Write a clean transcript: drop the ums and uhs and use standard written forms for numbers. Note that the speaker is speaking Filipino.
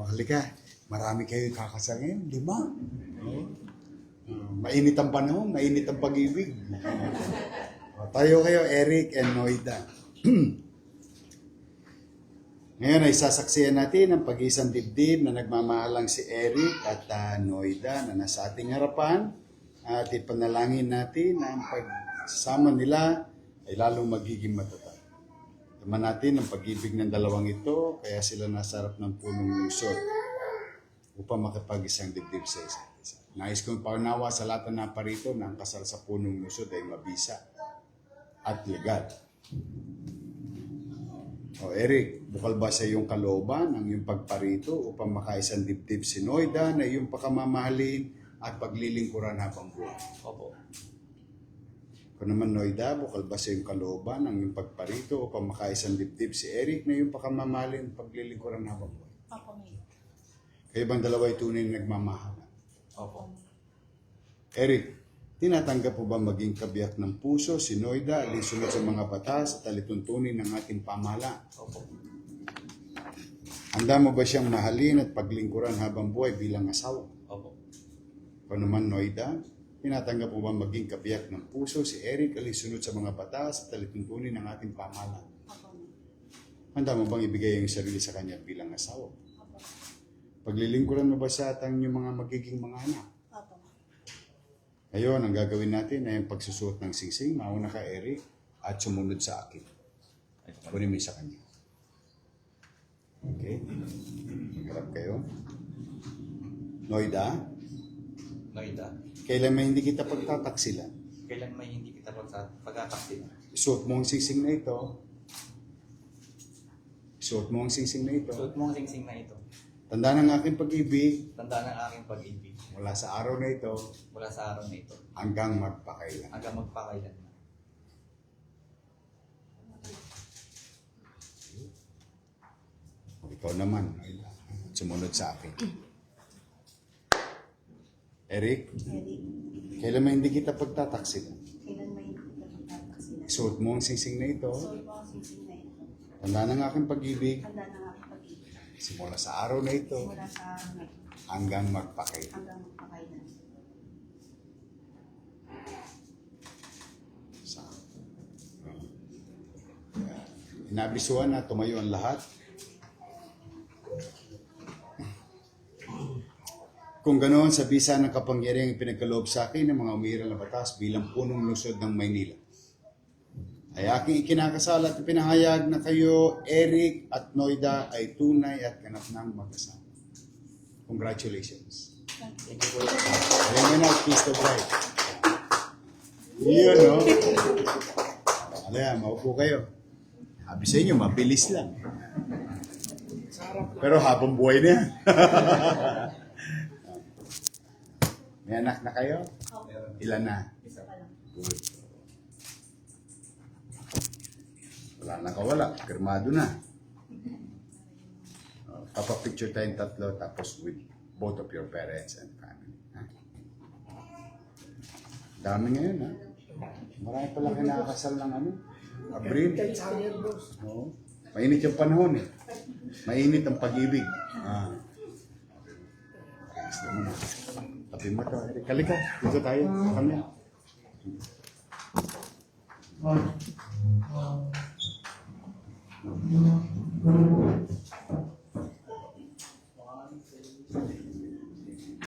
Halika. Marami kayo kakasal ngayon, 5. Mainit ang panahon, mainit ang pag-ibig. Tayo kayo, Eric and Noida. Ngayon ay sasaksihan natin ang pag-isang dibdib na nagmamahalang si Eric at Noida na nasa ating harapan. At ipanalangin natin na ang pagsasama nila ay lalong magiging matatag. Tama natin ang pag-ibig ng dalawang ito, kaya sila nasa harap ng punong lungsod upang makapag-isang dibdib sa isa't isa. Nais kong paunawa sa lahat na parito na ang kasal sa punong lungsod ay mabisa at legal. Eric, bukal ba sa iyong kalooban ang iyong pagparito upang makaisang dibdib si Noida na iyong pakamamahalin at paglilingkuran habang buhay? Opo. Kung naman Noida, bukal ba sa iyong kalooban ang iyong pagparito upang makaisang dibdib si Eric na iyong pakamamahalin at paglilingkuran habang buhay? Opo, Mayor. Kayo bang dalawa ay tunay na nagmamahalan? Opo. Eric, tinatanggap po ba maging kabiyak ng puso si Noida alinsunod sa mga batas at alituntunin ng ating pamahalaan? Opo. Handa mo ba siyang mahalin at paglingkuran habang buhay bilang asawa? Opo. Kung naman Noida, tinatanggap mo ba maging kabiyak ng puso si Eric alinsunod sa mga batas at alituntunin ng ating pamahalaan? Opo, Mayor. Handa mo bang ibigay yung sarili sa kanya bilang asawa? Opo. Paglilingkuran mo ba sa at ang inyong mga magiging mga anak? Opo. Ngayon, ang gagawin natin ay ang pagsusuot ng singsing. Mauna ka, Eric, at sumunod sa akin. Kunin mo sa kanya. Okay? Magharap kayo. Noida, Noida, kailan may hindi kita pagtataksilan? kailan may hindi kita pagkakasin? Isuot mo ang singsing na ito. Isuot mo ang singsing na ito. Suot mo ang singsing na ito. Tanda ng aking pag-ibig Tandaan ang aking pag-ibig mula sa araw na ito mula sa araw na ito hanggang magpakailan. hanggang magpakailan na. Ikaw naman, Noida, sumunod sa akin. Eric, Eric, kailan may hindi kita pagtataksilan? kailan may hindi kita magtataksilan? Isuot mo ang singsing na ito. Suot mo ang singsing na ito. Tanda ng aking pag-ibig Handa ng aking pag-ibig. simula sa araw na ito Mula sa araw na ito hanggang magpakailan. hanggang magpakailan. Inabisuan na tumayo ang lahat. Kung ganoon, sa bisa ng kapangyarihang ipinagkaloob sa akin ng mga umiiral na batas bilang punong lungsod ng Maynila, ay aking ikinakasal at ipinahayag na kayo, Eric at Noida, ay tunay at ganap ng mag-asawa. Congratulations. Thank you po. Ayan mo na, kiss the bride. Yun, no? Ayan, maupo kayo. Sabi sa inyo, mabilis lang. Pero habang buhay na yan. May anak na kayo? Ilan na? Isa pa lang. Good. Wala na kawala. Pirmado na. Papapicture tayong tatlo tapos with both of your parents and family. Ha? Dami ngayon, ha? Marami pala kinakasal ng ano? Abril. Oo. Mainit yung panahon, eh. Mainit ang pag-ibig. Gusto mo na. Tabi mo ito, Eric. Halika, dito tayo. Kami.